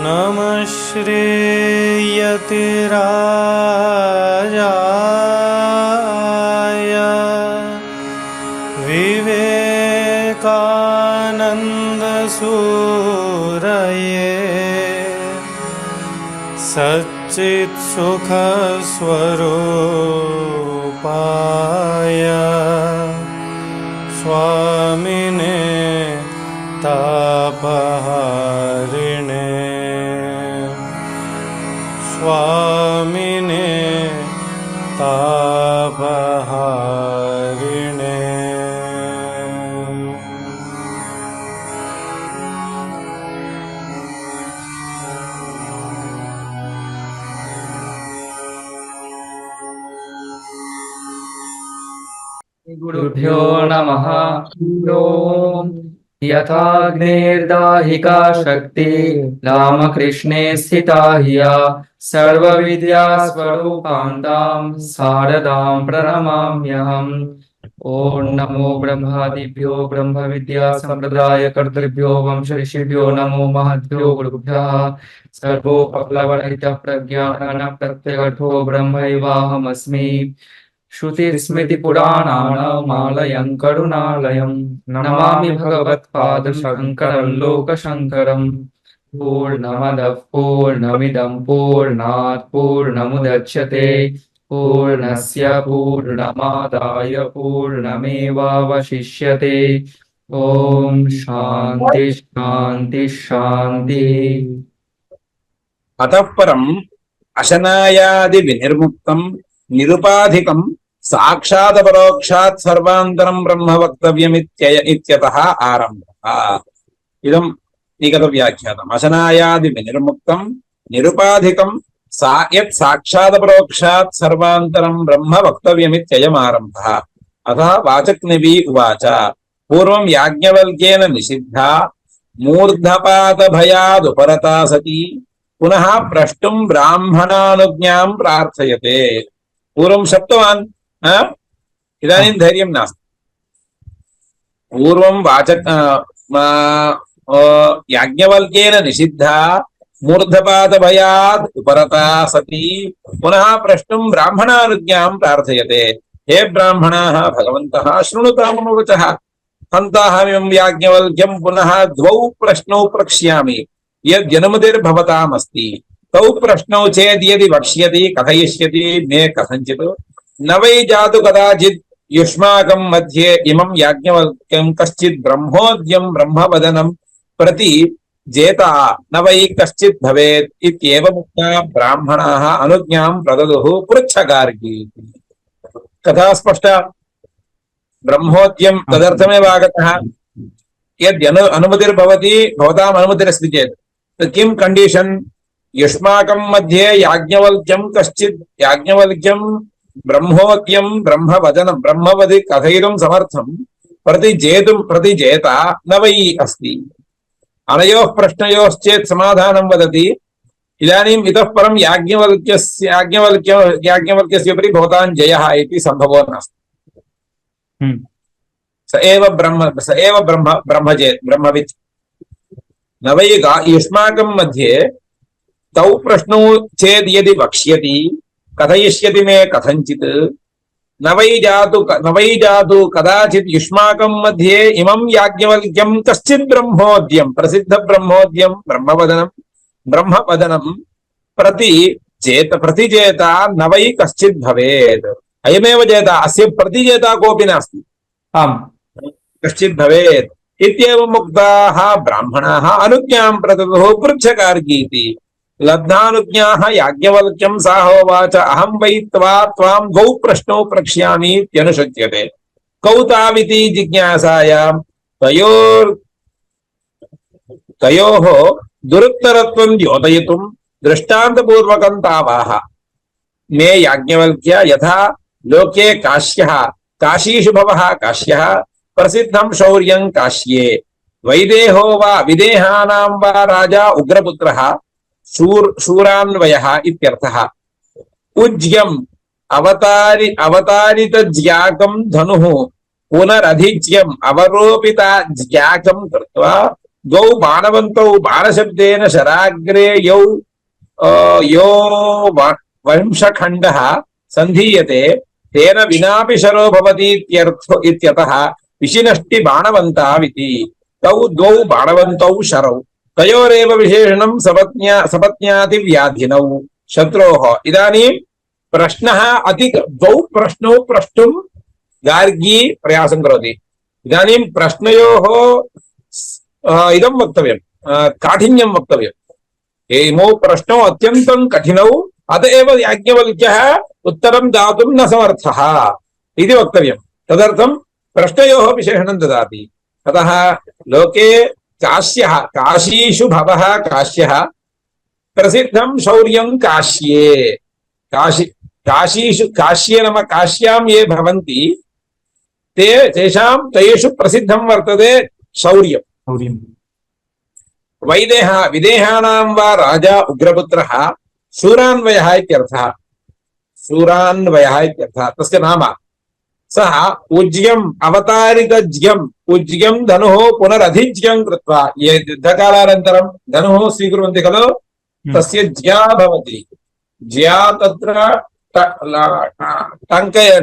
नमः श्रीयतिराजाय विवेकानन्दसूरये सच्चित्सुखस्वरूपाय स्वामिने तापहारिणे स्वामिने तापहारिणे। गुरुभ्यो नमः। ओम यथाग्निर्दाहिका शक्ति रामकृष्णे स्थिता हिया सर्वविद्या स्वरूपान्तां शारदां प्रणमाम्यहम्। ओम नमो ब्रह्मादिभ्यो ब्रह्म विद्या संप्रदाय कर्तृभ्यो वंश ऋषिभ्यो नमो महद्भ्यो गुरुभ्यः। सर्वोपप्लवरहितः प्रज्ञान प्रत्यगर्थो ब्रह्मैवाहमस्मि। श्रुतिस्मृतिपुराणानामालयं करुणालयं नमामि भगवत्पादशङ्करं लोकशङ्करम्। पूर्णमदः पूर्णमिदं पूर्णात् पूर्णमुदच्यते पूर्णस्य पूर्णमादाय पूर्णमेवावशिष्यते। ओम शांति शांति शांति। अतः परम् अशनायादि विनिर्मुक्तं निरुपाधिकं साक्षादपरोक्षात् सर्वान्तरं ब्रह्म वक्तव्यमित्यतः आरम्भः। इदं निगतव्याख्यातम्। अशनायादि विनिर्मुक्तं निरुपाधिकं यत् साक्षादपरोक्षात् सर्वान्तरं ब्रह्म वक्तव्यमित्ययम् आरम्भः। अतः वाचक्निवि उवाच पूर्वं याज्ञवल्क्येन निषिद्धा मूर्धपातभयादुपरता सती पुनः प्रष्टुं ब्राह्मणानुज्ञां प्रार्थयते। पूर्वं शप्तवान् इदानीं धैर्यं नास्ति। पूर्वं याज्ञवल्क्येन निषिद्धा मूर्धपातभयात् उपरता सती पुनः प्रष्टुं ब्राह्मणानुज्ञां प्रार्थयते। हे ब्राह्मणाः भगवन्तः शृणुतां मम वचः। हन्ताहमिमं याज्ञवल्क्यं पुनः द्वौ प्रश्नौ प्रक्ष्यामि यद्यनुमतिर्भवतामस्ति। तौ प्रश्नौ चेद् यदि वक्ष्यति कथयिष्यति मे कथञ्चित् न वै जातु कदाचित् युष्माकं मध्ये इमं याज्ञवल्क्यं कश्चित् ब्रह्मोद्यं ब्रह्मवदनं प्रति जेता न वै कश्चित् भवेत् इत्येवमुक्ता ब्राह्मणाः अनुज्ञां प्रददुः पृच्छगार्गी। कथा स्पष्टा। ब्रह्मोद्यं तदर्थमेव आगतः। यद् अनुमतिर्भवति भवताम् अनुमतिरस्ति चेत् किं कंडीशन? युष्माकं मध्ये याज्ञवल्क्यं कश्चित् याज्ञवल्क्यं ब्रह्मोद्यं ब्रह्मवदनं ब्रह्मवदि कथयितुं समर्थं प्रतिजेता न वै अस्ति। अनयोः प्रश्नयोश्चेत् समाधानं वदति। इदानीम् इतः परं याज्ञवल्क्यस्य उपरि भवतां जयः इति सम्भवो नास्ति। स एव ब्रह्मवित् न वै युष्माकं मध्ये तौ प्रश्नौ चेद् यदि वक्ष्यति कथयिष्यति मे कथञ्चित् न वै जातु कदाचित् युष्माकं मध्ये इमं याज्ञवल्क्यं कश्चित् ब्रह्मोद्यं प्रसिद्ध ब्रह्मोद्यं ब्रह्मवदनं प्रतिजेता न वै कश्चित् भवेत्। अयमेव जेता। अस्य प्रतिजेता कोऽपि नास्ति। आम् कश्चित् भवेत् इत्येवम् उक्ताः ब्राह्मणाः अनुज्ञां प्रददुः पृच्छगार्गीति। लब्धानुज्ञाः याज्ञवल्क्यं साहोवाच अहं वै त्वां द्वौ प्रश्नौ प्रक्ष्यामि इत्यनुशच्यते। कौ ताविति जिज्ञासायां तयोः दुरुत्तरत्वं द्योतयितुं दृष्टान्तपूर्वकं तावाह। मे याज्ञवल्क्य यथा लोके काश्यः काशीषु भवः काश्यः प्रसिद्धं शौर्यं काश्ये वैदेहो वा विदेहानां वा राजा उग्रपुत्रः शूरान्वयः इत्यर्थः। उज्यम् అవతారిత జ్యాకం ధను పునరధిజ్యం అవరోపిత జ్యాకం కృత్వా ద్వౌ బాణవంతౌ బాణశబ్దేన శరాగ్రే యో వంశఖండః సంధీయతే తేన వినాపి శరో భవతి ఇత్యతః విశినష్టి బాణవంతావితి తౌ ద్వౌ బాణవంతౌ శరౌ తయోరేవ విశేషణం సపత్న్యాతి వ్యాధినౌ శత్రోః ఇదానీం ప్రశ్నः అతి ద్వౌ ప్రశ్నౌ ప్రష్టుం గార్గీ ప్రయాసం కరోతి ఇదానీం ప్రశ్నయోः ఇదం వక్తవ్యం కాఠిన్యం వక్తవ్యం ఏమో ప్రశ్నौ అత్యంతం కఠినౌ అత ఏవ యాజ్ఞవల్క్యः ఉత్తరం దాతుం న సమర్థः ఇది వక్తవ్యం తదర్థం ప్రశ్నయోः విశేషణం దదాతి అతः లోకే కాశ్యः కాశీషు భవः కాశ్యः ప్రసిద్ధం శౌర్యం కాశ్యే కాశీషు కాశ్యే నామ కాశ్యాం ఏ భవంతి తేషాం ప్రసిద్ధం వర్తతే శౌర్యం విదేహానాం వా రాజా ఉగ్రపుత్రః శూరాన్వయः ఇత్యర్థः తస్య నామ సహ ఉజ్యం అవతారితజ్యం ఉజ్యం ధనుః పునరధిజ్యం కృత్వా ఏ యుద్ధకాలానంతరం ధనుః స్వీకుర్వంతి ఖలు తస్య జ్యా భవతి జ్యా తత్ర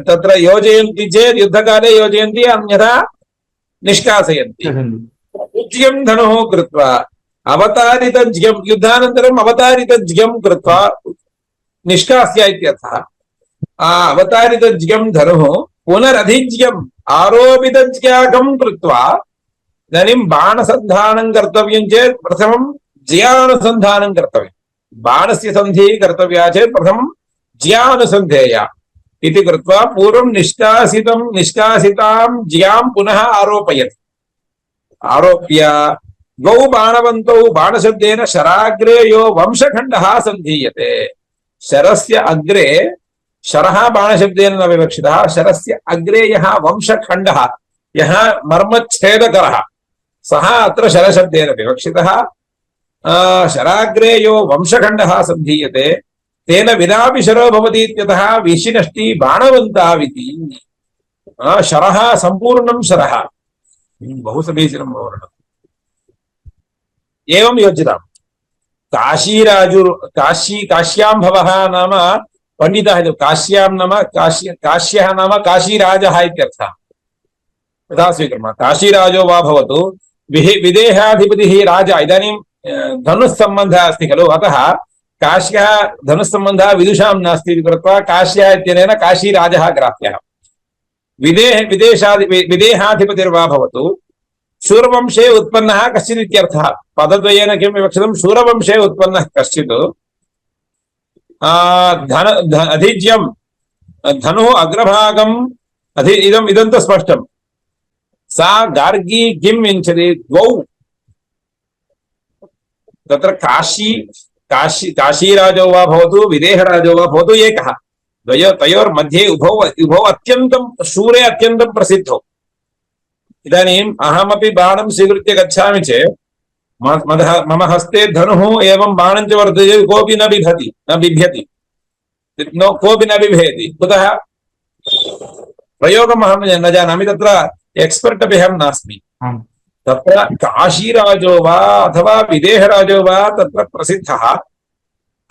తత్ర యోజయంతి చేత్ యుద్ధకాలే యోజయంతి అన్యథా నిష్కాసయంతి ఉజ్యం ధనుః కృత్వా అవతారితజ్యం యుద్ధానంతరం అవతారితజ్యం కృత్వా నిష్కాస్య ఇత్యర్థः అవతారితజ్యం ధనుః పునరధిజ్యం ఆరోపితజ్యాగం కృత్వా ఇదాनीं బాణసంధానం కర్తవ్యం చేత్ ప్రథమం జ్యానుసంధానం కర్తవ్యం బాణస్య సంధి కర్తవ్యా చేత్ ప్రథమం జ్యానుసంధేయ इति कृत्वा पूर्वं निष्कासितां ज्यां पुनः आरोप्य द्वौ बाणवन्तौ बाणशब्देन शराग्रे यो वंशखण्डः सन्धीयते शरस्य अग्रे शरः बाणशब्देन न विवक्षितः शरस्य अग्रे यः वंशखण्डः यः मर्मच्छेदकरः सः अत्र शरशब्देन विवक्षितः शराग्रे यो वंशखण्डः सन्धीयते तेन विनापि शरो भवति इत्यतः विशिनष्टि बाणवन्ताविति शरः संपूर्णं शरः बहु समीचीनं वर्णनम् एवं योजितम् काश्यां भवः नाम पंडितः काश्यां नाम काश्यः नाम काशीराजः इत्यर्थः तथा स्वीकुर्मः काशीराजो वा भवतु विदेहाधिपतिः राजा इदानीं धनुस्सम्बन्धः अस्ति खलु अतः काश्यः धनुस्सम्बन्धः विदुषां नास्ति इति कृत्वा काश्यः इत्यनेन काशीराजः ग्राह्यः विदेहाधिपतिर्वा भवतु शूरवंशे उत्पन्नः कश्चित् इत्यर्थः पदद्वयेन किं विवक्षितं शूरवंशे उत्पन्नः कश्चित् अधिज्यं धनुः अग्रभागम् इदं तु स्पष्टं सा गार्गी किं विंशति द्वौ तत्र काशीराजो वा भवतु विदेहराजो वा भवतु एकः तयोर्मध्ये उभौ अत्यन्तं शूरे अत्यन्तं प्रसिद्धौ इदानीम् अहमपि बाणं स्वीकृत्य गच्छामि चेत् मम हस्ते धनुः एवं बाणं च वर्तते कोऽपि न बिभ्यति कोऽपि न बिभेति कुतः प्रयोगम् अहं न जानामि तत्र एक्स्पर्ट् अपि अहं नास्मि तत्र काशीराजो वा अथवा विदेहराजो वा तत्र प्रसिद्धः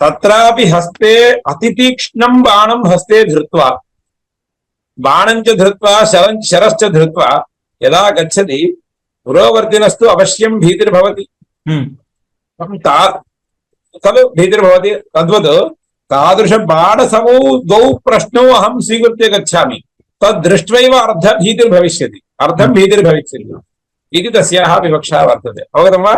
तत्रापि हस्ते अतितीक्ष्णं बाणं हस्ते धृत्वा बाणं च धृत्वा शरश्च धृत्वा यदा गच्छति पुरोवर्तिनस्तु अवश्यं भीतिर्भवति खलु भीतिर्भवति तद्वत् तादृशबाणसमौ द्वौ प्रश्नौ अहं स्वीकृत्य गच्छामि तद्दृष्ट्वैव अर्धं भीतिर्भविष्यति इति तस्याः विवक्षा वर्तते अवगतं वा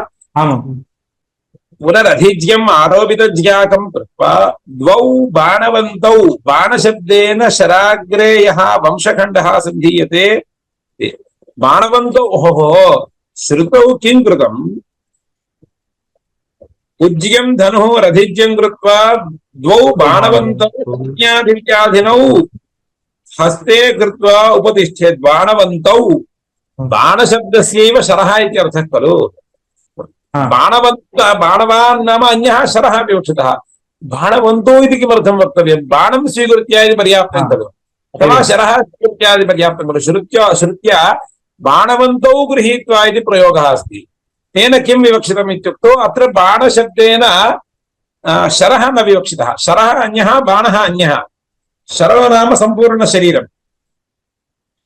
पुनरधिज्यम् आरोपितज्ञाकं कृत्वा द्वौ बाणवन्तौ बाणशब्देन शराग्रे यः वंशखण्डः सन्धीयते बाणवन्तौ ओहो श्रुतौ किं कृतम् उज्ज्यं धनुः रधिज्यं कृत्वा द्वौ बाणवन्तौ यज्ञाधिपत्याधिनौ हस्ते कृत्वा उपतिष्ठेत् बाणवन्तौ बाणशब्दस्यैव शरः इत्यर्थः खलु बाणवान् नाम अन्यः शरः विवक्षितः बाणवन्तौ इति किमर्थं वक्तव्यं? बाणं स्वीकृत्य इति पर्याप्तं खलु, अथवा शरः स्वीकृत्य इति पर्याप्तं खलु। श्रुत्या बाणवन्तौ गृहीत्वा इति प्रयोगः अस्ति। तेन किं विवक्षितम् इत्युक्तौ अत्र बाणशब्देन शरः न विवक्षितः। शरः अन्यः, बाणः अन्यः। शरः नाम सम्पूर्णशरीरम्।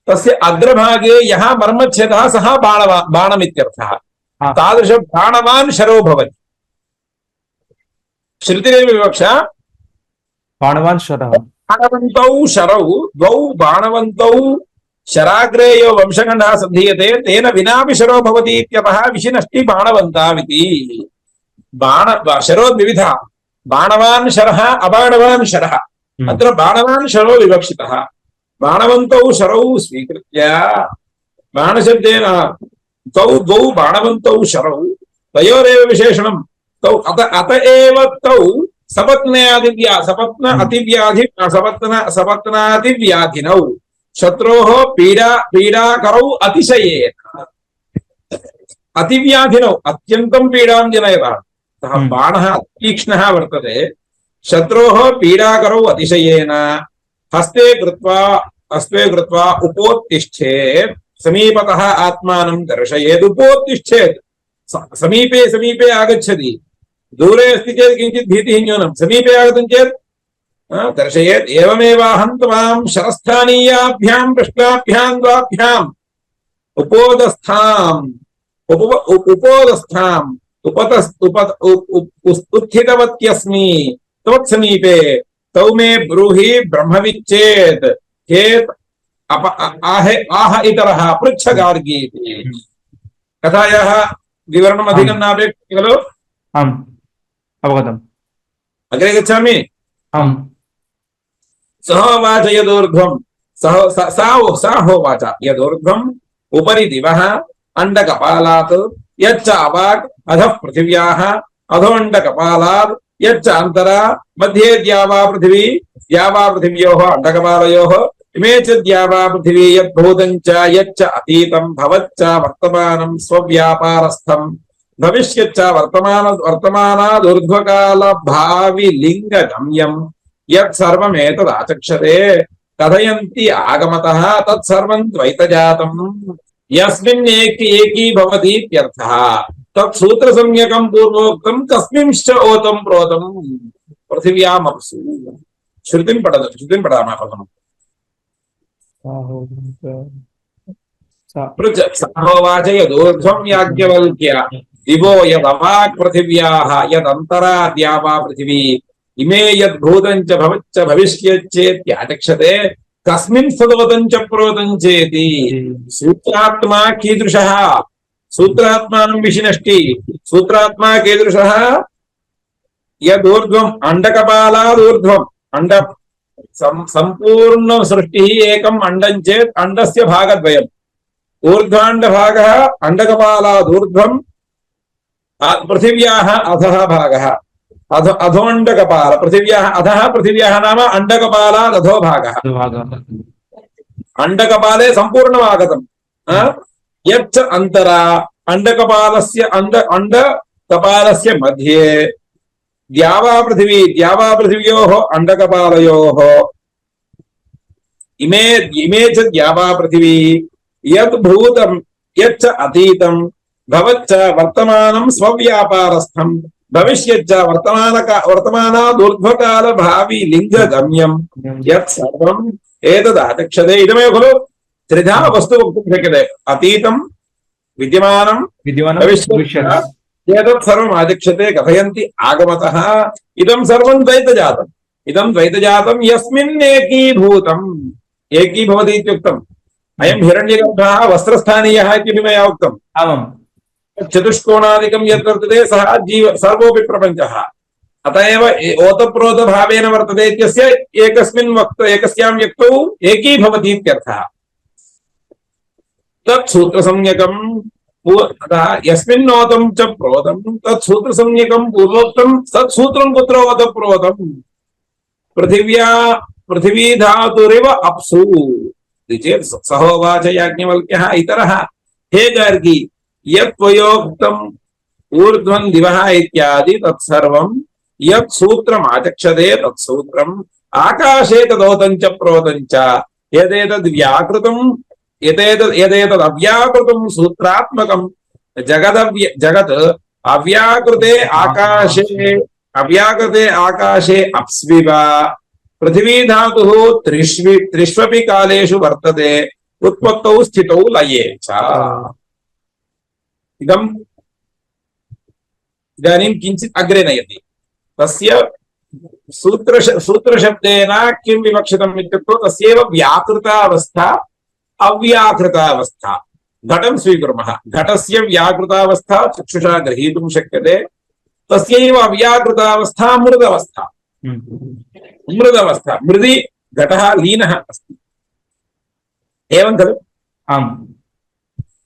तस्य अग्रभागे यः मर्मच्छेदः सः बाणमित्यर्थः। तादृश बाणवान् शरो भवति। श्रुतिरेव विवक्षा बाणवान् शरः। बाणवन्तौ शरौ द्वौ बाणवन्तौ शराग्रे यो वंशखण्डः सन्धीयते तेन विनापि शरो भवति इत्यतः विशिनष्टि बाणवन्ताविति। शरो द्विविधः, बाणवान् शरः, अबाणवान् शरः। अत्र बाणवान् शरो विवक्षितः। बाणवन्तौ शरौ स्वीकृत्य बाणशब्देन द्वौ बाणवन्तौ शरौ तयोरेव विशेषणं तौ अत एव तौ सपत्नातिव्याधिनौ शत्रोः पीडाकरौ अतिशयेन। अतिव्याधिनौ अत्यन्तं पीडां जनयतः। सः बाणः तीक्ष्णः वर्तते। शत्रोः पीडाकरौ अतिशयेन हस्ते कृत्वा उपोत्तिष्ठेत्। समीपतः आत्मानं दर्शयेत्। उपोत्तिष्ठेत्, समीपे आगच्छति। दूरे अस्ति चेत् किञ्चित् भीतिः न्यूनं, समीपे आगतं चेत् दर्शयेत्। एवमेवाहं त्वां शरस्थानीयाभ्यां पृष्ठाभ्यां द्वाभ्याम् उत्थितवत्यस्मि त्वत्समीपे। तौ मे ब्रूहि ब्रह्मविच्चेत् चेत् आह इतरः पृच्छ गार्गी। कथायाः विवरणम् अधिकं नापेक्षते खलु? आम्, अवगतम्। अग्रे गच्छामि। सहोवाच यदूर्ध्वं सा होवाच यदूर्ध्वम् उपरि दिवः अण्डकपालात् यच्च अवाक् अधः पृथिव्याः अधोऽण्डकपालात् यच्च अन्तरा मध्ये द्यावा पृथिव्योः अण्डकपालयोः इमे च द्यावा पृथिवी यद्भूतं च यच्च अतीतं भवच्च वर्तमानं स्वव्यापारस्थं भविष्यच्च वर्तमानादूर्ध्वकाल भावि लिङ्गगम्यं यत्सर्वमेतदाचक्षते कथयन्ति आगमतः तत्सर्वं द्वैतजातम् यस्मिन् एकी भवति इत्यर्थः। तत्सूत्रसंज्ञकं पूर्वोक्तं कस्मिंश्च ओतं प्रोतं पृथिव्यामप्सु। श्रुतिं पठामः प्रथमम्। सहोवाच यदूर्ध्वं याज्ञवल्क्य दिवो यदवाक् पृथिव्याः यदन्तरा द्यावा पृथिवी इमे यद्भूतं च भवच्च भविष्यच्चेत्याचक्षते कस्मिन् सदोतं च प्रोतं चेति। सूत्रात्मा कीदृशः? सूत्रात्मानं विशिनष्टि। सूत्रात्मा कीदृशः? यदूर्ध्वम् अण्डकपालादूर्ध्वम् अण्ड सम्पूर्ण सृष्टिः एकम् अण्डं चेत् अण्डस्य भागद्वयम्। ऊर्ध्वाण्डभागः अण्डकपालादूर्ध्वम् पृथिव्याः अधः भागः अधोऽण्डकपाल पृथिव्याः अधः पृथिव्याः नाम अण्डकपालादधो भागः। अण्डकपाले सम्पूर्णमागतम्। यच्च अन्तरा अण्डकपालस्य मध्ये द्यावा पृथिव्योः अण्डकपालयोः इमे च द्यावा पृथिवी यद्भूतं यच्च अतीतं भवच्च वर्तमानं स्वव्यापारस्थं भविष्यच्च वर्तमानादूर्ध्वकाल भावि लिङ्गगम्यं यत्सर्वम् एतदाचक्षते। इदमेव खलु त्रिधा वस्तु वक्तुं शक्यते। अतीतं, विद्यमानं, भविष्यत्। एतत् सर्वम् आचक्षते कथयन्ति आगमतः। इदं सर्वं द्वैतजातम्। इदं द्वैतजातं यस्मिन् एकीभूतम्। एकीभवति इत्युक्तम्। अयं हिरण्यगर्भः वस्त्रस्थानीयः इति मया उक्तम्। आमाम्। चतुष्कोणादिकं यद् वर्तते सः सर्वोऽपि प्रपञ्चः। अत एव ओतप्रोतभावेन वर्तते इत्यस्य एकस्यां व्यक्तौ एकीभवति इत्यर्थः। तत् सूत्रसंज्ञकम् यस्मिन्नोतं च प्रोतं तत् सूत्रसंज्ञकं पूर्वोक्तं तत् सूत्रं कुत्र ओतप्रोतं पृथिवी धातुरिव अप्सु इति चेत् सहोवाच याज्ञवल्क्यः इतरः हे गार्गी यत्त्वयोक्तम् ऊर्ध्वं दिवः इत्यादि तत्सर्वं यत् सूत्रम् आचक्षते तत् सूत्रम् आकाशे तदोतं च प्रोतं च यदेतद् व्याकृतं यदेतद् अव्याकृतं सूत्रात्मकं जगत् अव्याकृते आकाशे अप्स्विव पृथिवी धातुः त्रिष्वपि कालेषु वर्तते उत्पत्तौ स्थितौ लये च। इदानीं किञ्चित् अग्रे नयति। तस्य सूत्रशब्देन किं विवक्षितम् इत्युक्तौ तस्यैव व्याकृतावस्था अव्याकृतावस्था। घटं स्वीकुर्मः, घटस्य व्याकृतावस्था चक्षुषा ग्रहीतुं शक्यते, तस्यैव अव्याकृतावस्था मृदवस्था। मृदवस्था, मृदि घटः लीनः अस्ति, एवं खलु? आम्।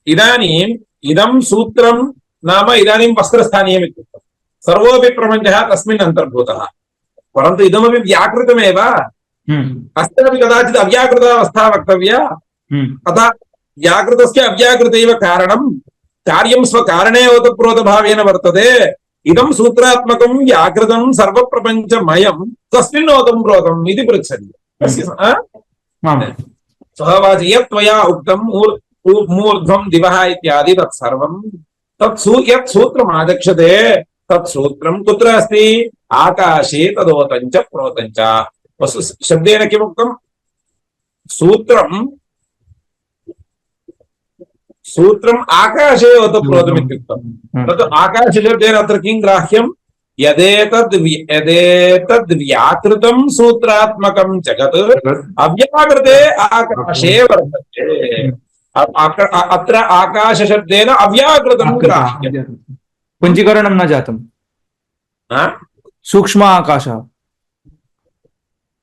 इदानीम् इदं सूत्रं नाम इदानीं वस्त्रस्थानीयम् इत्युक्तम्, सर्वोऽपि प्रपञ्चः तस्मिन् अन्तर्भूतः, परन्तु इदमपि व्याकृतमेव। अस्यापि कदाचित् अव्याकृतावस्था वक्तव्या, अतः व्याकृतस्य अव्याकृतैव कारणं कार्यं स्वकारणे ओतप्रोतभावेन वर्तते। इदं सूत्रात्मकं व्याकृतं सर्वप्रपञ्चमयं तस्मिन् ओतप्रोतम् इति पृच्छति। स्वभावाचि यत् त्वया उक्तं मूर्ध्वं दिवः इत्यादि तत्सर्वं यत् सूत्रम् आचक्षते तत् सूत्रं कुत्र अस्ति? आकाशे तदोतं च प्रोतं च। शब्देन किमुक्तं? सूत्रम् आकाशे ओतप्रोतम् इत्युक्तं। तत् आकाशशब्देन अत्र किं ग्राह्यं? यदेतद् व्याकृतं सूत्रात्मकं जगत् अव्याकृते आकाशे वर्तते। अत्र आकाशशब्देन अव्याकृतं ग्राह्यं। पुञ्जीकरणं न जातं। सूक्ष्म आकाशः,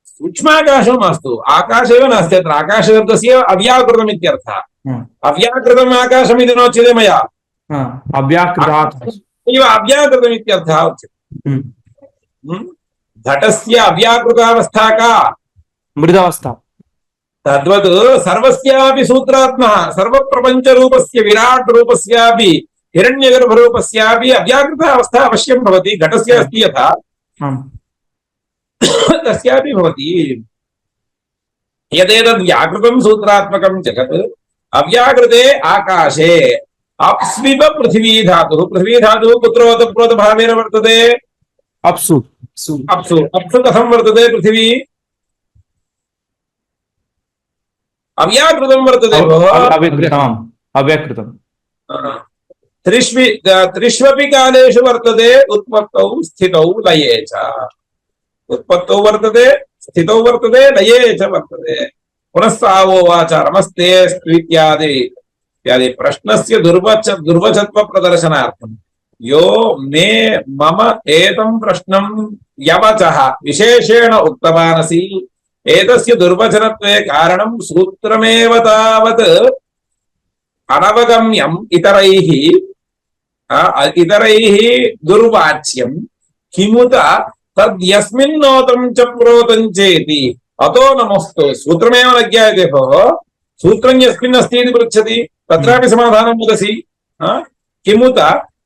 सूक्ष्माकाशो मास्तु, आकाश एव नास्ति अत्र। आकाशशब्दस्य अव्याकृतम् इत्यर्थः। अव्याकृतम् आकाशम् इति नोच्यते मया, अव्याकृतम् इत्यर्थः उच्यते। घटस्य अव्याकृतावस्था का? मृदावस्था। तद्वत् सर्वस्यापि सूत्रात्मः सर्वप्रपञ्चरूपस्य विराट् रूपस्यापि हिरण्यगर्भरूपस्यापि अव्याकृतावस्था अवश्यं भवति। घटस्य अस्ति यथा तस्यापि भवति। यदेतद् व्याकृतं सूत्रात्मकं जगत् अव्याकृते आकाशे अप्स्विव पृथिवी धातुः। पृथिवी धातुः कुत्र ओतप्रोतभावेन वर्तते? अप्सु। अप्सु कथं वर्तते? पृथिवी अव्याकृतं वर्तते। अव्याकृतम्। त्रिष्वपि कालेषु वर्तते उत्पत्तौ स्थितौ लये च। उत्पत्तौ वर्तते, स्थितौ वर्तते, लये च वर्तते। पुनः सावोवाच नमस्ते इत्यादि प्रश्नस्य दुर्वचत्व प्रदर्शनार्थं यो मे मम एतं प्रश्नं यवचः विशेषेण उक्तवानसि एतस्य दुर्वचनत्वे कारणं सूत्रमेव तावत् अनवगम्यम् इतरैः दुर्वाच्यं किमुत तद्यस्मिन्नोतं च प्रोतं चेति अतो नमस्तु। सूत्रमेव न ज्ञायते भोः, सूत्रं यस्मिन् अस्ति इति पृच्छति, तत्रापि समाधानं वदसि। किमुत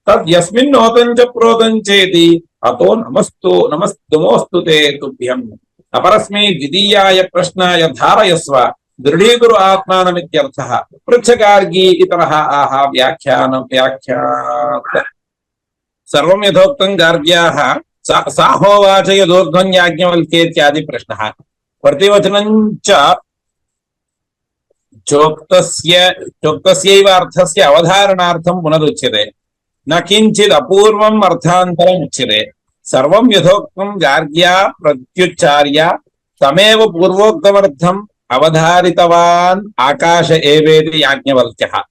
तद्यस्मिन्नोतं च प्रोतं चेति अतो नमस्तुमोऽस्तु ते तुभ्यम्। अपरस्मै द्वितीयाय प्रश्नाय धारयस्व दृढीकुरु आत्मानमित्यर्थः। पृच्छगार्गी इतरः आह व्याख्यात् सर्वं यथोक्तं गार्ग्याः साहोवाच यदोर्ध्वं याज्ञवल्क्येत्यादि प्रश्नः। प्रतिवचनं च चोक्तस्यैव अर्थस्य अवधारणार्थं पुनरुच्यते, न किञ्चित् अपूर्वम् अर्थान्तरम् उच्यते। सर्वं यथोक्तं गार्ग्या प्रत्युच्चार्य तमेव पूर्वोक्तमर्थम् अवधारितवान् आकाश एवेति याज्ञवल्क्यः।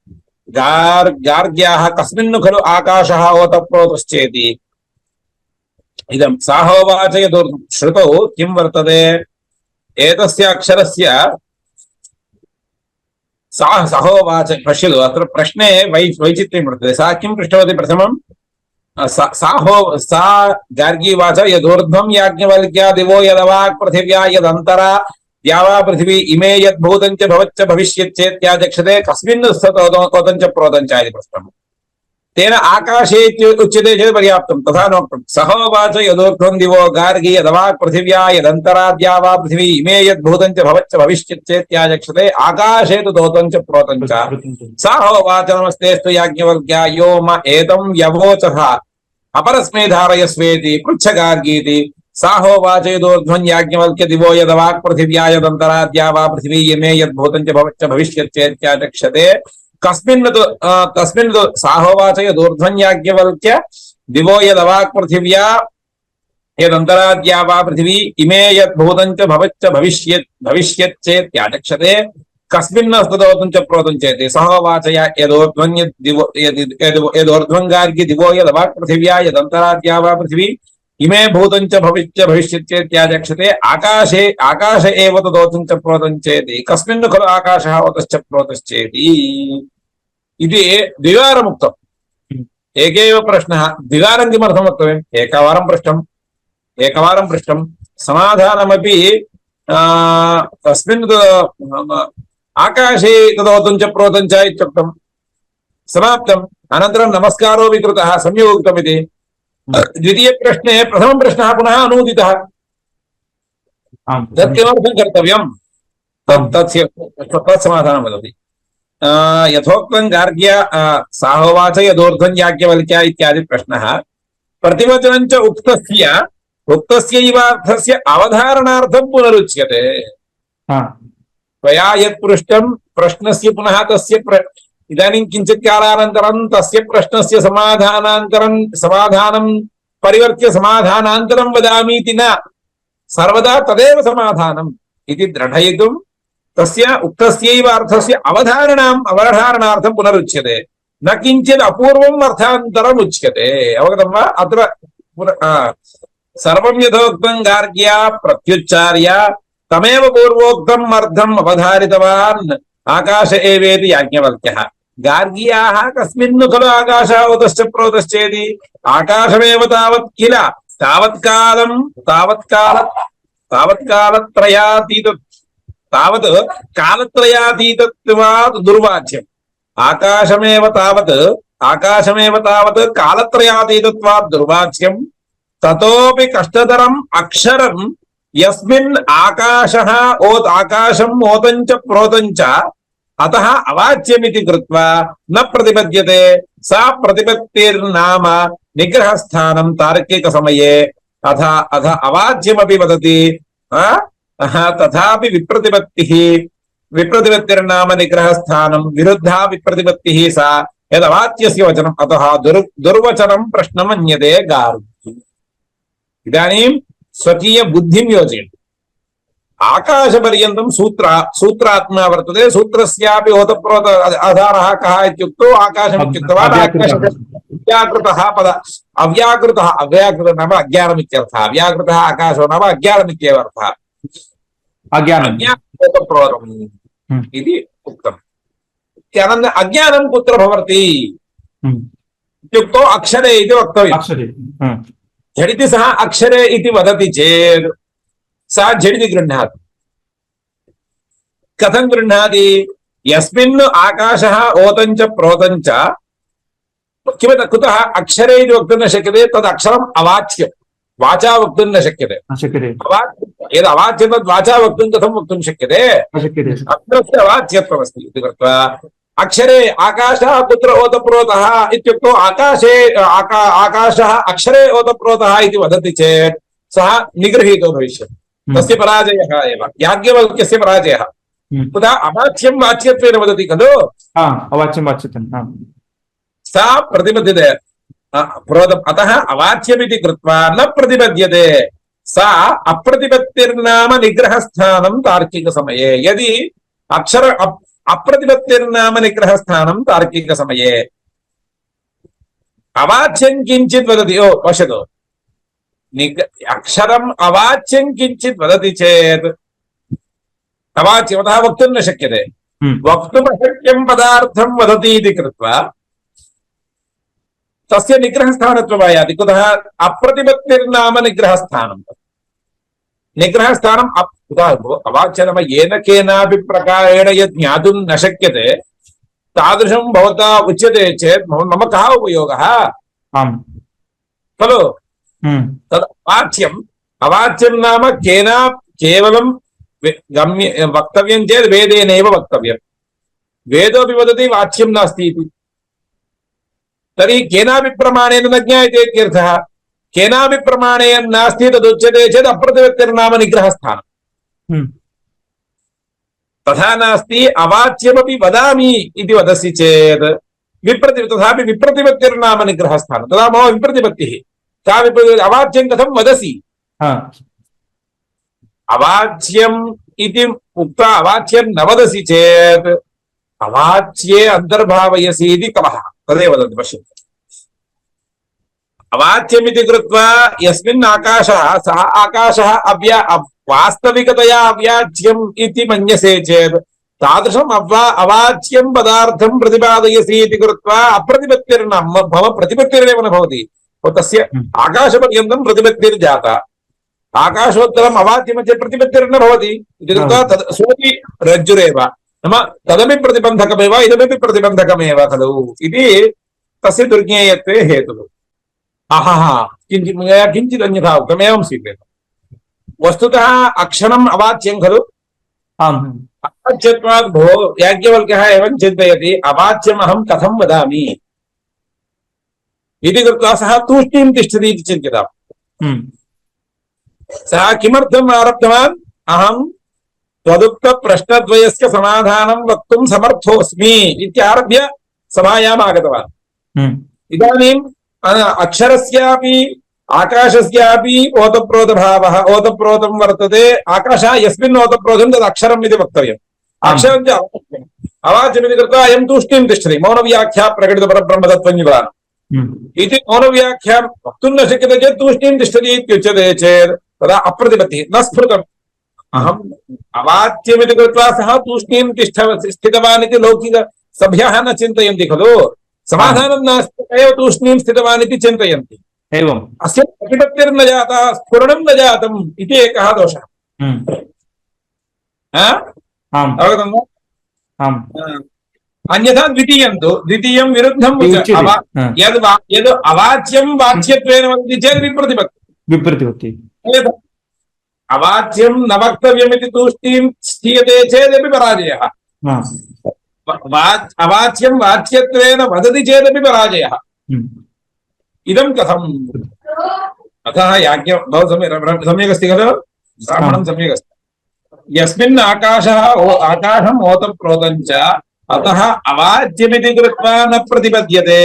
गार्ग्याः कस्मिन्नु खलु आकाशः ओतप्रोतश्चेति। इदं साहोवाच श्रुतौ किं वर्तते? एतस्य अक्षरस्य सहोवाच पश्यतु, अत्र प्रश्ने वैचित्र्यं वर्तते। सा किं पृष्टवती? प्रथमं सा गार्गीवाच यदूर्ध्वं याज्ञवल्क्यादिवो यदवाक् पृथिव्या यदन्तरा द्यावा पृथिवी इमे यद्भूतं च भवच्च भविष्यत् चेत्याचक्षते कस्मिन् कोतं च प्रोतं च इति पृष्टम्। तेन आकाशे उच्यते चेत् पर्याप्तं तथा नोक्तं सहोवाच यदोक्तं दिवो गार्गी यदवाक् पृथिव्या यदन्तराद्या वा पृथिवी इमे यद्भूतं च भवच्च भविष्यत् चेत्याचक्षते आकाशे तु दोतं च प्रोतं च स होवाच नमस्तेऽस्तु याज्ञवल्क्या यो म एतं यवोचः अपरस्मै धारयस्वेति पृच्छगार्गीति सा होवाच यदोर्ध्वं याज्ञवल्क्य दिवो यदवाक् पृथिव्या यदन्तराद्या वा पृथिवी इमे यद्भूतं च भवच्च भविष्यत् चेत्याचक्षते तस्मिन् सा होवाच यदूर्ध्वं याज्ञवल्क्य दिवो यदवाक् पृथिव्या यदन्तराद्या वा पृथिवी इमे यद्भूतं च भवच्च भविष्यत् चेत्याचक्षते कस्मिन् स्तोतं च प्रोतं चेति स होवाच यदूर्ध्वं गार्ग्य दिवो यदवाक् पृथिव्या यदन्तराद्या वा पृथिवी इमे भूतं च भविष्यत् चेत्याचक्षते आकाश एव तदोतं च प्रोतं चेति कस्मिन् खलु आकाशः ओतश्च प्रोतश्चेति इति द्विवारमुक्तम् एकेव प्रश्नः द्विवारं किमर्थं वक्तव्यम् एकवारं पृष्टं समाधानमपि तस्मिन् आकाशे तदोतं च प्रोतं च इत्युक्तं समाप्तम् अनन्तरं नमस्कारोऽपि कृतः सम्यक् उक्तमिति द्वितीयप्रश्ने प्रथमः प्रश्नः पुनः अनूदितः तत् किमर्थं कर्तव्यं तत् समाधानं वदति यथोक्तं गार्ग्या सा होवाच यदूर्ध्वं याज्ञवल्क्या इत्यादि प्रश्नः प्रतिवचनं च उक्तस्यैवार्थस्य अवधारणार्थं पुनरुच्यते त्वया यत् पृष्टं प्रश्नस्य पुनः तस्य इदानीं किञ्चित् कालानन्तरं तस्य प्रश्नस्य समाधानं परिवर्त्य समाधानान्तरं वदामीति न सर्वदा तदेव समाधानम् इति दृढयितुं तस्य उक्तस्यैव अर्थस्य अवधारणार्थं पुनरुच्यते न किञ्चित् अपूर्वम् अर्थान्तरम् उच्यते अवगतं वा अत्र सर्वं यथोक्तं गार्ग्या प्रत्युच्चार्य तमेव पूर्वोक्तम् अर्थम् अवधारितवान् आकाश एवेति याज्ञवल्क्यः गार्ग्याः कस्मिन् खलु आकाशः उतश्च प्रोतश्चेति आकाशमेव तावत् किल तावत् कालत्रयातीतत्वात् दुर्वाच्यम् आकाशमेव तावत् कालत्रयातीतत्वात् दुर्वाच्यम् ततोपि कष्टतरम् अक्षरम् यस्मिन् आकाशम् ओतं च प्रोतं च अतः अवाच्यमिति कृत्वा न प्रतिपद्यते सा प्रतिपत्तिर्नाम निग्रहस्थानं तार्किकसमये अथ अवाच्यमपि वदति तथापि विप्रतिपत्तिर्नाम निग्रहस्थानं विरुद्धा विप्रतिपत्तिः सा यदवाच्यस्य वचनम् अतः दुर्वचनं प्रश्नमन्यते गार्गी इदानीं स्वकीय बुद्धिं योजयन्तु आकाशपर्यन्तं सूत्रात्मा वर्तते सूत्रस्यापि ओतप्रोत आधारः कः इत्युक्तौ आकाशम् इत्युक्तवान् अव्याकृतः नाम अज्ञानम् इत्यर्थः अव्याकृतः आकाशो नाम अज्ञानम् इत्येव अर्थः अज्ञानम् इति उक्तम् अज्ञानं कुत्र भवति इत्युक्तौ अक्षरे इति वक्तव्यम् झटिति सः अक्षरे इति वदति चेत् सः झटिति गृह्णाति कथं गृह्णाति यस्मिन् आकाशः ओतं च प्रोतं च किमर्थं कुतः अक्षरे इति वक्तुं न शक्यते तद् अक्षरम् अवाच्यं वाचा वक्तुं न शक्यते यद् अवाच्यं तद् वाचा वक्तुं कथं वक्तुं शक्यते अक्षरस्य अवाच्यत्वमस्ति इति कृत्वा अक्षरे आकाशः कुत्र ओतप्रोतः इत्युक्तौ आकाशः अक्षरे ओतप्रोतः इति वदति चेत् सः निगृहीतो भविष्यति तस्य पराजयः एव याज्ञवल्क्यस्य पराजयः कुतः अवाच्यं वाच्यत्वेन वदति खलु अवाच्यं वाच्यते सा प्रतिपद्यते अतः अवाच्यमिति कृत्वा न प्रतिपद्यते सा अप्रतिपत्तिर्नाम निग्रहस्थानं तार्किकसमये यदि अक्षर अप्रतिपत्तिर्नाम निग्रहस्थानं तार्किकसमये अवाच्यं किञ्चित् वदति पश्यतु अक्षरम् अवाच्यं किञ्चित् वदति चेत् अवाच्यतः वक्तुं न शक्यते वक्तुमशक्यं पदार्थं वदति इति कृत्वा तस्य निग्रहस्थानत्वम् आयाति कुतः अप्रतिपत्तिर्नाम निग्रहस्थानम् अवाच्य नाम येन केनापि प्रकारेण यत् ज्ञातुं न शक्यते तादृशं भवता उच्यते चेत् मम कः उपयोगः आम् खलु हम्म तद् अवाच्यं नाम केवलं वक्तव्यं चेत् वेदेनैव वक्तव्यं वेदोऽपि वदति वाच्यं नास्ति इति तर्हि केनापि प्रमाणेन न ज्ञायते इत्यर्थः केनापि प्रमाणेन नास्ति तदुच्यते चेत् अप्रतिपत्तिर्नाम निग्रहस्थानम् तथा नास्ति अवाच्यमपि वदामि इति वदसि चेत् तथापि विप्रतिपत्तिर्नाम निग्रहस्थानं तदा मम विप्रतिपत्तिः का विप्रतिपत्तिः अवाच्यं कथं वदसि अवाच्यम् इति उक्त्वा अवाच्यं न वदसि चेत् अवाच्ये अन्तर्भावयसि इति कलहः तदेव वदति पश्यन्तु अवाच्यमिति कृत्वा यस्मिन् आकाशः सः आकाशः वास्तविकतया अव्याच्यम् इति मन्यसे चेत् तादृशम् अवाच्यं पदार्थं प्रतिपादयसि इति कृत्वा अप्रतिपत्तिर्न मम प्रतिपत्तिरेव न भवति तस्य आकाशपर्यन्तं प्रतिपत्तिर्जाता आकाशोत्तरम् अवाच्यमध्ये प्रतिपत्तिर्न भवति इति कृत्वा तद् सोऽपि रज्जुरेव नाम तदपि प्रतिबन्धकमेव इदमपि प्रतिबन्धकमेव खलु इति तस्य दुर्ज्ञेयत्वे हेतुः अहः किञ्चित् अन्यथा उक्तमेवं स्वीक्रियते वस्तुतः अक्षरम् अवाच्यं खलु अवाच्यत्वात् भो याज्ञवल्क्यः एवं चिन्तयति अवाच्यमहं कथं वदामि इति कृत्वा सः तूष्णीं तिष्ठति इति चिन्तितम् सः किमर्थम् आरब्धवान् अहं त्वदुक्त प्रश्नद्वयस्य समाधानं वक्तुं समर्थोऽस्मि इत्यारभ्य सभायाम् आगतवान् इदानीम् अक्षरस्यापि आकाशस्यापि ओतप्रोतभावः ओतप्रोतं वर्तते आकाशः यस्मिन् ओतप्रोतं तद् अक्षरम् इति वक्तव्यम् अक्षरं च अवाच्यमिति कृत्वा अयं तूष्णीं तिष्ठति मौनव्याख्या प्रकटितपरब्रह्मतत्त्वनिदानम् इति मौनव्याख्यां वक्तुं न शक्यते चेत् तूष्णीं तिष्ठति इत्युच्यते चेत् तदा अप्रतिपत्तिः न स्फुटम् अहम् अवाच्यमिति कृत्वा सः तूष्णीं स्थितवान् इति लौकिकसभ्यः न चिन्तयन्ति खलु समाधानं नास्ति एव तूष्णीं स्थितवान् इति चिन्तयन्ति एवम् अस्य प्रतिपत्तिर्न जाता स्फुरणं न जातम् इति एकः दोषः अवगतं वा अन्यथा द्वितीयं विरुद्धं यद् अवाच्यं वाच्यत्वेन वदति चेत् विप्रतिपत्ति अवाच्यं न वक्तव्यमिति तूष्णीं स्थीयते चेदपि पराजयः अवाच्यं वाच्यत्वेन वदति चेदपि पराजयः इदं कथम् अतः याज्ञ बहु सम्यक् अस्ति खलु ब्राह्मणं सम्यक् अस्ति यस्मिन् आकाशम् ओतप्रोतं च अतः अवाच्यमिति कृत्वा न प्रतिपद्यते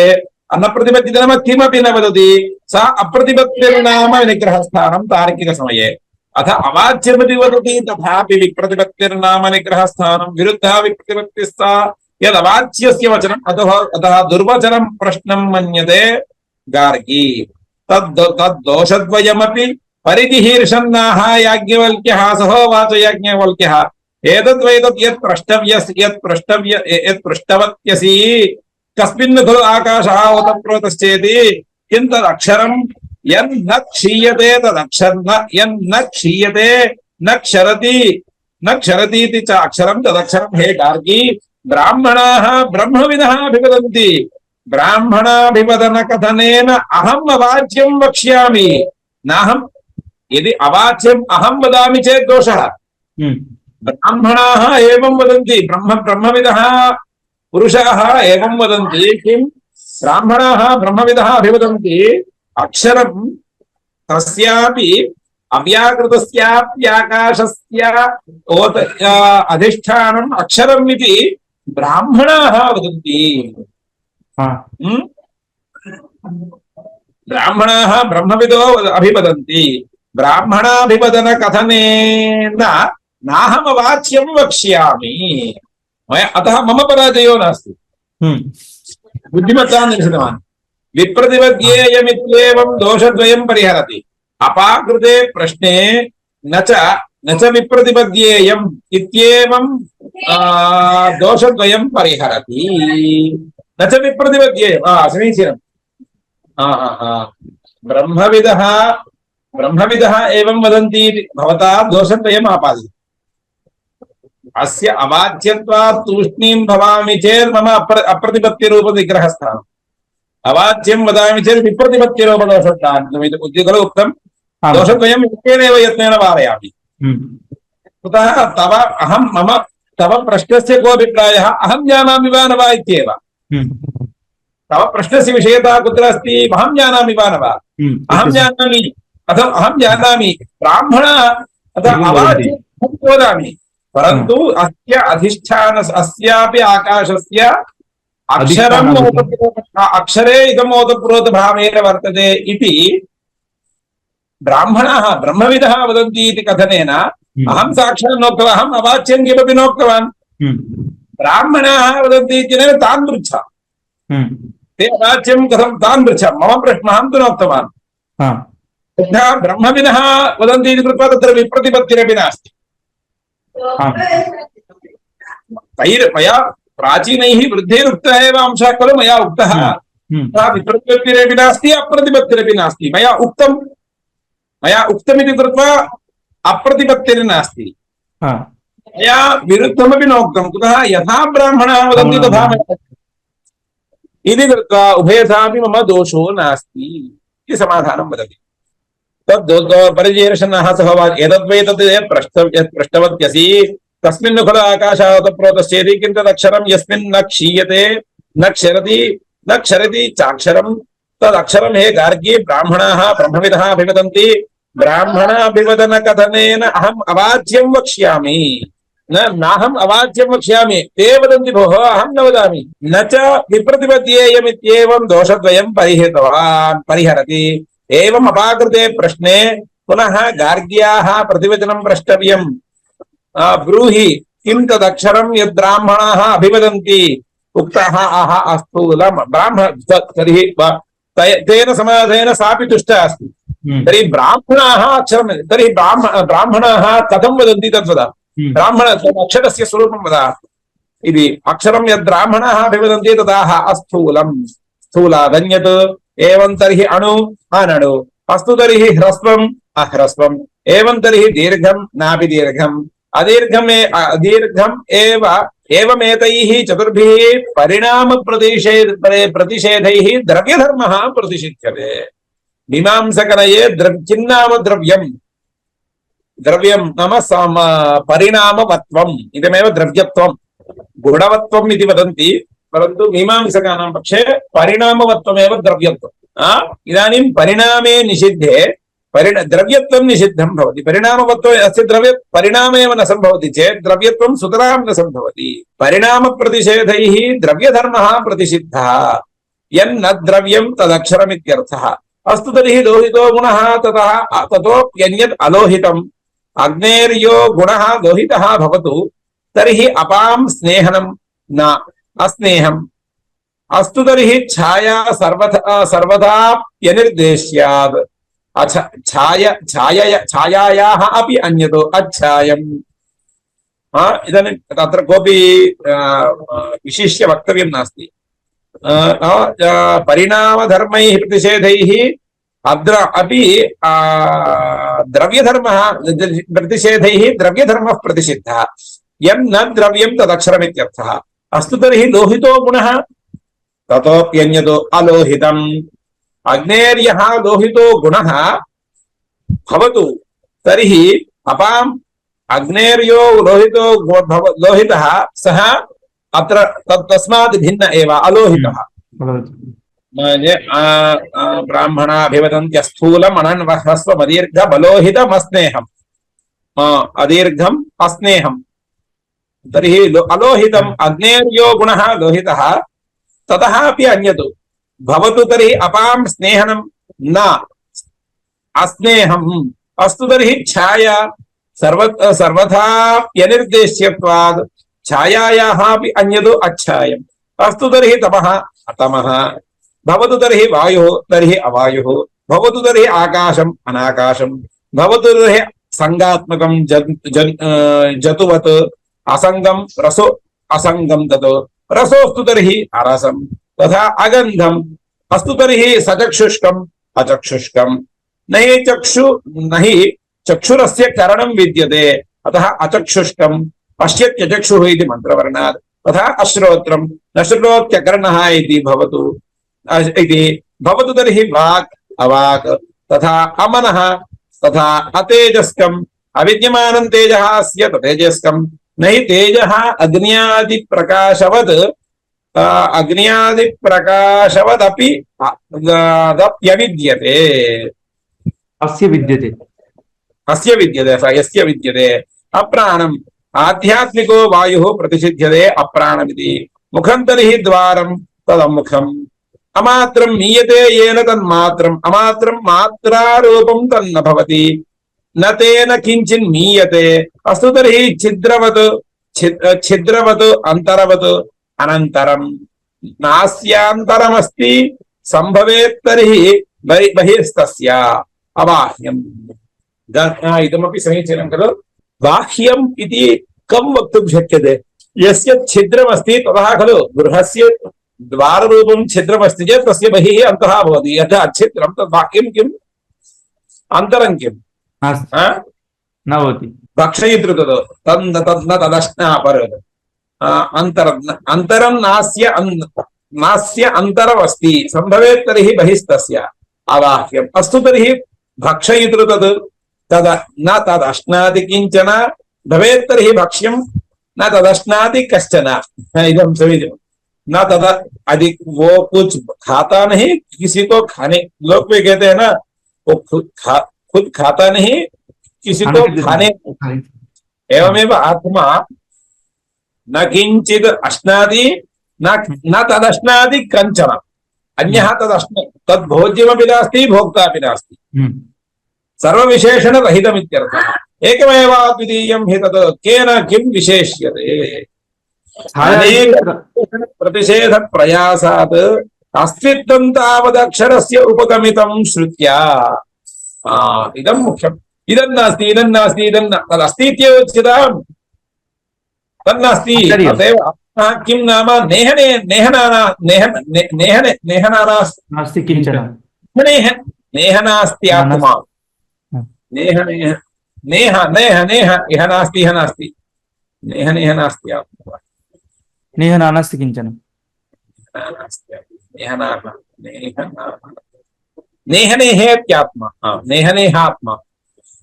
नाम किमपि न वदति सा अप्रतिपत्तिर्नाम निग्रहस्थानं तार्किकसमये अथ अवाच्यमिति वदति तथापि विप्रतिपत्तिर्नाम निग्रहस्थानं विरुद्धः विप्रतिपत्तिस्सा यदवाच्यस्य वचनम् अतः दुर्वचनं प्रश्नं मन्यते गार्गी तद्दोषद्वयमपि परिजिहीर्षन्नाह याज्ञवल्क्यः सहोवाच याज्ञवल्क्यः एतद्वैतत् यत् पृष्टवत्यसि कस्मिन् खलु आकाशः ओतप्रोतश्चेति किं तदक्षरं यन्न क्षीयते यन्न क्षीयते न क्षरतीति च अक्षरं तदक्षरं हे गार्गी ब्राह्मणाः ब्रह्मविदः अभिवदन्ति ब्राह्मणाभिवदन कथनेन अहम् अवाच्यं वक्ष्यामि नाहं यदि अवाच्यम् अहं वदामि चेत् दोषः ब्राह्मणाः एवं वदन्ति ब्रह्मविदः पुरुषाः एवं वदन्ति किं ब्राह्मणाः ब्रह्मविदः अभिवदन्ति अक्षरं तस्यापि अव्याकृतस्याप्याकाशस्य अधिष्ठानम् अक्षरम् इति ब्राह्मणाः वदन्ति ब्राह्मणाः ब्रह्मविदो अभिवदन्ति ब्राह्मणाभिवदन कथनेन नाहमवाच्यं वक्ष्यामि अतः मम पराजयो नास्ति बुद्धिमत्ता निरसितवान् विप्रतिपद्येयमित्येवं दोषद्वयं परिहरति अपाकृते प्रश्ने न च विप्रतिपद्येयम् इत्येवं दोषद्वयं परिहरति न च विप्रतिपद्येयम् समीचीनम् ब्रह्मविदः एवं वदन्ति भवता दोषद्वयम् आपादितम् अस्य अवाच्यत्वात् तूष्णीं भवामि चेत् मम अप्रतिपत्तिरूपविग्रहस्थानम् अवाच्यं वदामि चेत् विप्रतिपत्तिरूपदोषस्थानम् इति खलु उक्तं दोषद्वयं एकेनैव यत्नेन वारयामि कुतः तव अहं मम तव प्रश्नस्य कोऽभिप्रायः अहं जानामि वा न वा इत्येव तव प्रश्नस्य विषयता कुत्र अस्ति अहं जानामि वा न वा अहं जानामि अथवा अहं जानामि ब्राह्मणः अथवा अवाच्यं वदामि परन्तु अस्य अधिष्ठान अस्यापि आकाशस्य अक्षरम् अक्षरे इदम् ओतप्रोतभावेन वर्तते इति ब्राह्मणाः ब्रह्मविदः वदन्ति इति कथनेन अहं साक्षात् नोक्तवान् अहम् अवाच्यं किमपि नोक्तवान् ब्राह्मणाः वदन्ति इत्यनेन तान् पृच्छ ते अवाच्यं कथं तान् पृच्छ मम प्रश्नः अहं तु नोक्तवान् तथा ब्रह्मविदः वदन्ति इति कृत्वा तत्र विप्रतिपत्तिरपि नास्ति मया प्राचीनैः वृद्धैरुक्तः एव अंशः खलु मया उक्तः विप्रतिपत्तिरपि नास्ति अप्रतिपत्तिरपि नास्ति मया उक्तमिति कृत्वा अप्रतिपत्तिर्नास्ति मया विरुद्धमपि नोक्तं कुतः यथा ब्राह्मणाः वदन्ति तथा इति कृत्वा उभयथापि मम दोषो नास्ति इति समाधानं वदति तद् परिचीर्षणः सह एतद्वै तत् पृष्टवत्यसि तस्मिन् खलु आकाशावतप्रोतश्चेति किं तदक्षरं यस्मिन् न क्षीयते न क्षरति चाक्षरं तदक्षरं हे गार्गी ब्राह्मणाः ब्रह्मविदः अभिवदन्ति ब्राह्मणाभिवदन कथनेन अहम् अवाच्यं वक्ष्यामि नाहम् अवाच्यं वक्ष्यामि ते वदन्ति भोः अहं न वदामि न च विप्रतिपद्येयमित्येवं दोषद्वयं परिहरति एवम् अपाकृते प्रश्ने पुनः गार्ग्याः प्रतिवचनं प्रष्टव्यम् ब्रूहि किं तदक्षरं यद्ब्राह्मणाः अभिवदन्ति उक्तः आह अस्थूलं तर्हि तेन समाधेन सापि तुष्टा अस्ति तर्हि ब्राह्मणाः अक्षरं तर्हि ब्राह्मणाः कथं वदन्ति तद्वद ब्राह्मण अक्षरस्य स्वरूपं वद इति अक्षरं यद्ब्राह्मणाः अभिवदन्ति तदाह अस्थूलं स्थूलादन्यत् एवं तर्हि अणु अनणु अस्तु तर्हि ह्रस्वम् अह्रस्वम् एवं तर्हि दीर्घं नापि दीर्घम् अदीर्घम् एवमेतैः चतुर्भिः परिणाम प्रतिषेधैः द्रव्यधर्मः प्रतिषिध्यते मीमांसकनये किन्नाम द्रव्यं नाम परिणामवत्वम् इदमेव द्रव्यत्वम् गुणवत्वम् इति वदन्ति परन्तु मीमांसकानां पक्षे परिणामवत्वमेव द्रव्यत्वम् इदानीं परिणामे निषिद्धे द्रव्यत्वं निषिद्धं भवति परिणामवत्वम् अस्य द्रव्य परिणामेव न सम्भवति चेत् द्रव्यत्वं सुतरां न सम्भवति परिणामप्रतिषेधैः द्रव्यधर्मः प्रतिषिद्धः यन्न द्रव्यं तदक्षरमित्यर्थः अस्तु तर्हि लोहितो गुणः ततोऽप्यन्यत् अलोहितम् अग्नेर्यो गुणः लोहितः भवतु तर्हि अपां स्नेहनं न अस्नेहम् अस्तु तर्हि छाया सर्वदाप्यनिर्देश्यात् छायायाः अपि अन्यतो अच्छायम् इदानीं तत्र कोऽपि विशिष्य वक्तव्यं नास्ति परिणामधर्मैः प्रतिषेधैः अत्र अपि द्रव्यधर्मः प्रतिषेधैः द्रव्यधर्मः प्रतिषिद्धः यन्न द्रव्यं तदक्षरमित्यर्थः अस्तु तर्हि लोहितो गुणः ततोऽप्यन्यतो अलोहितम् अग्नेर्यः लोहितो गुणः भवतु तर्हि अपाम् अग्नेर्यो लोहितः सः अत्र तस्मात् भिन्न एव अलोहितः ब्राह्मणाभिवदन्त्यस्थूलम् अनन्वह्रस्वमदीर्घमलोहितमस्नेहम् अदीर्घम् अस्नेहम् तर्हि अलोहितम् अग्नेर्यो गुणः लोहितः ततः अपि अन्यत् भवतु तर्हि अपां स्नेहनं न अस्नेहम् अस्तु तर्हि छाया सर्वथाप्यनिर्देश्यत्वात् छायायाः अपि अन्यत् अच्छायम् अस्तु तर्हि तमः भवतु तर्हि वायुः तर्हि अवायुः भवतु तर्हि आकाशम् अनाकाशम् भवतु तर्हि संगात्मकं जतुवत् असंगं रसो असंगं तत् रसोस्तु तर्हि अरसम् तथा अगन्धम् अस्तु तर्हि सचक्षुष्कम् अचक्षुष्कम् न हि चक्षुरस्य करणं विद्यते अतः अचक्षुष्कम् पश्यत्यचक्षुः इति मन्त्रवर्णात् तथा अश्रोत्रं न श्रुणोत्यकर्णः इति भवतु इति भवतु तर्हि वाक् अवाक् तथा अमनः तथा अतेजस्कम् अविद्यमानं तेजः अस्य ततेजस्कम् न हि तेजः अग्न्यादिप्रकाशवदपि दप्यविद्यते अस्य विद्यते यस्य विद्यते अप्राणम् आध्यात्मिको वायुः प्रतिषिध्यते अप्राणमिति मुखं तर्हि द्वारं तदमुखम् अमात्रं मीयते येन तन्मात्रम् अमात्रं मात्रारूपं तन्न भवति न तेन किञ्चिन् मीयते अस्तु तर्हि छिद्रवत् अन्तरवत् अनन्तरं नास्यान्तरमस्ति सम्भवेत् तर्हि बहिस्तस्य अबाह्यम् इदमपि समीचीनं खलु बाह्यम् इति कं वक्तुं शक्यते यस्य छिद्रमस्ति ततः खलु गृहस्य द्वाररूपं छिद्रमस्ति चेत् तस्य बहिः अन्तः भवति यथा छिद्रं तद् बाह्यं किम् अन्तरं किम् न भवति भक्षयितृ तद् तदश्नापरत् अन्तरं नास्य अन्तरमस्ति सम्भवेत् तर्हि बहिस्तस्य अबाह्यम् अस्तु तर्हि भक्षयितृ तद न तदश्नाति किंचन भवेत् तर्हि भक्ष्यं न तदश्नाति कश्चन इदं समीचीनं न तद अधिक वो कुछ खाता नहीं किसी को खाने लोग भी कहते हैं ना वो खुद खाता नहीं किसी को खाने एवमेव आत्मा न किंचित् अश्नाति न तदश्नाति कंचन अन्यः तद् भोज्यमपि नास्ति भोक्तापि नास्ति सर्वविशेषणरहितमित्यर्थः एकमेवाद्वितीयं हि तत् केन किं विशेष्यते प्रतिषेधप्रयासात् अस्तित्वं तावदक्षरस्य उपगमितं श्रुत्या इदं मुख्यम् इदं नास्ति तदस्ति इत्येवोच्यताम् तन्नास्ति तदेव किं नाम नेहनास्ति किञ्चन नेहनास्त्यात्मा नेह इह नास्ति नेह नास्ति आत्मा नेह नास्ति किञ्चन नेहनेहेत्यात्मा नेहनेहात्मा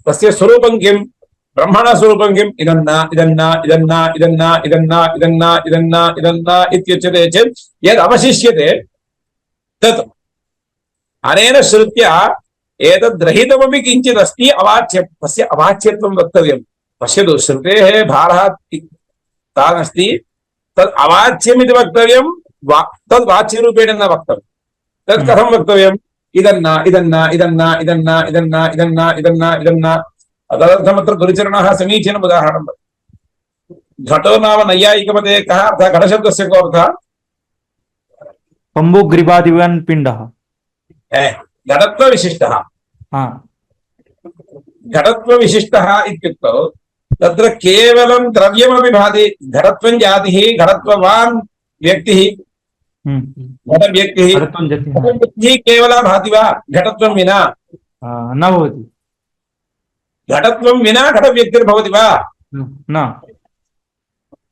तस्य स्वरूपं किं ब्रह्मण स्वरूपं किम् इदन्ना इत्युच्यते चेत् यद् अवशिष्यते तत् अनेन श्रुत्या एतद्रहितमपि किञ्चिदस्ति अवाच्यं तस्य अवाच्यत्वं वक्तव्यं पश्यतु श्रुतेः भारः तादस्ति तद् अवाच्यमिति वक्तव्यं तद् वाच्यरूपेण न वक्तव्यं तत् कथं वक्तव्यम् इदन्ना तदर्थमत्र गुरुचरणाः समीचीनम् उदाहरणं घटो नाम नैयायिकमते कः अर्थः घटशब्दस्य को अर्थः पम्बुग्रीवादिवान् पिण्डः घटत्वविशिष्टः घटत्वविशिष्टः इत्युक्तौ तत्र केवलं द्रव्यमपि भाति घटत्वं जातिः घटत्ववान् व्यक्तिः घटव्यक्तिः केवला भाति वा घटत्वं विना न भवति घटत्वं विना घटव्यक्तिर्भवति वा न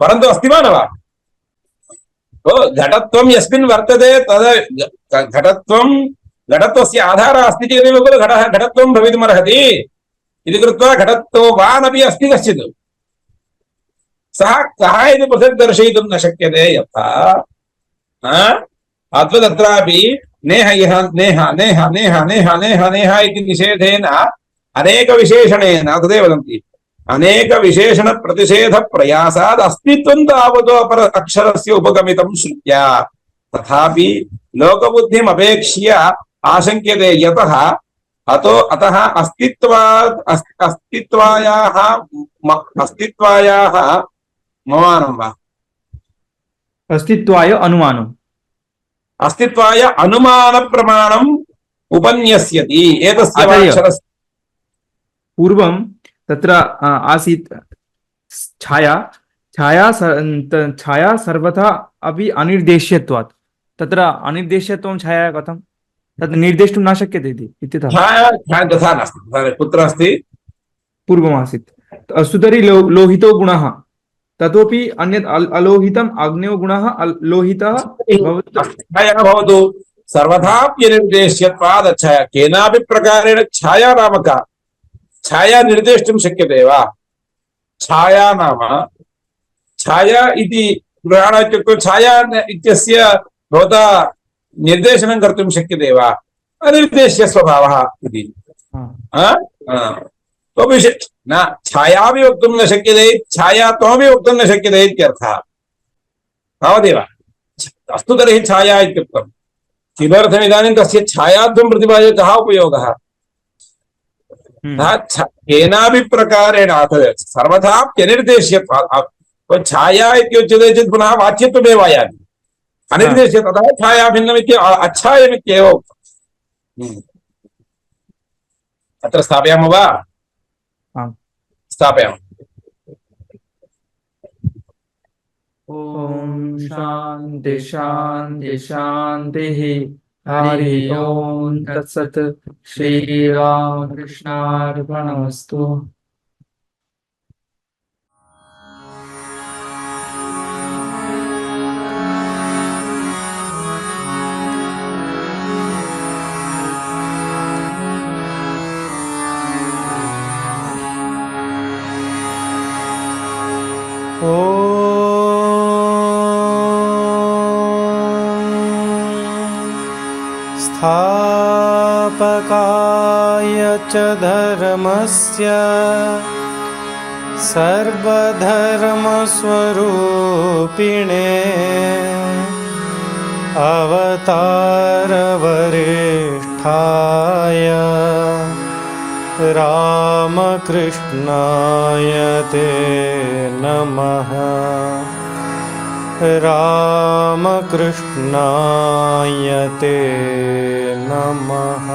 परन्तु अस्ति वा न वा घटत्वं यस्मिन् वर्तते तद् घटत्वस्य आधारः अस्ति चेदेव खलु घटत्वं भवितुमर्हति इति कृत्वा घटत्ववान् अपि अस्ति कश्चित् सः कः इति पृथक् दर्शयितुं न शक्यते यथा अद्वदत्रापि नेह इति निषेधेन अनेकविशेषणेन तदेव वदन्ति अनेकविशेषणप्रतिषेधप्रयासात् अस्तित्वं तावतो अपर अक्षरस्य उपगमितं श्रुत्या तथापि लोकबुद्धिमपेक्ष्य आशङ्क्यते यतः अतः अस्तित्वायाः ममानं वा अस्तित्वाय अनुमानम् अस्तित्वाय अनुमानप्रमाणम् उपन्यस्यति एतस्य अक्षरस्य पूर्वं तत्र आसीत् छाया सर्वथा अपि अनिर्देश्यत्वात् तत्र अनिर्देश्यत्वं छाया कथं तत् निर्देष्टुं न शक्यते इत्यतः छाया तथा नास्ति कुत्र अस्ति पूर्वमासीत् अस्तु तर्हि लोहितो गुणः ततोपि अन्यत् अलोहितम् अग्न्यो गुणः लोहितः भवतु। छाया भवतु सर्वथाप्यनिर्देश्यत्वात् छाया केनापि प्रकारेण छाया नाम का छाया निर्देष्टुं शक्यते वा छाया नाम छाया इति ग्रहणम् इत्युक्तौ छाया इत्यस्य भवता निर्देशनं कर्तुं शक्यते वा अनिर्देश्य स्वभावः इति न छायापि वक्तुं न शक्यते छायात्वमपि वक्तुं न शक्यते इत्यर्थः तावदेव अस्तु तर्हि छाया इत्युक्तं किमर्थम् इदानीं तस्य छायात्वं प्रतिपाद्य कः उपयोगः केनापि प्रकारेण सर्वथाप्यनिर्देश्यत्वात् छाया इत्युच्यते चेत् पुनः वाच्यत्वमेव आयाति अनिर्देश्य ततः छाया भिन्नमिति अच्छायमित्येव उक्तम् अत्र स्थापयामः वा स्थापयामः ओम शांति शांति शांतिः हरि ओम तत्सत् श्री रामकृष्णार्पणमस्तु। स्थापकाय च धर्मस्य सर्वधर्मस्वरूपिणे अवतारवरिष्ठाय रामकृष्णाय ते नमः। रामकृष्णाय ते नमः।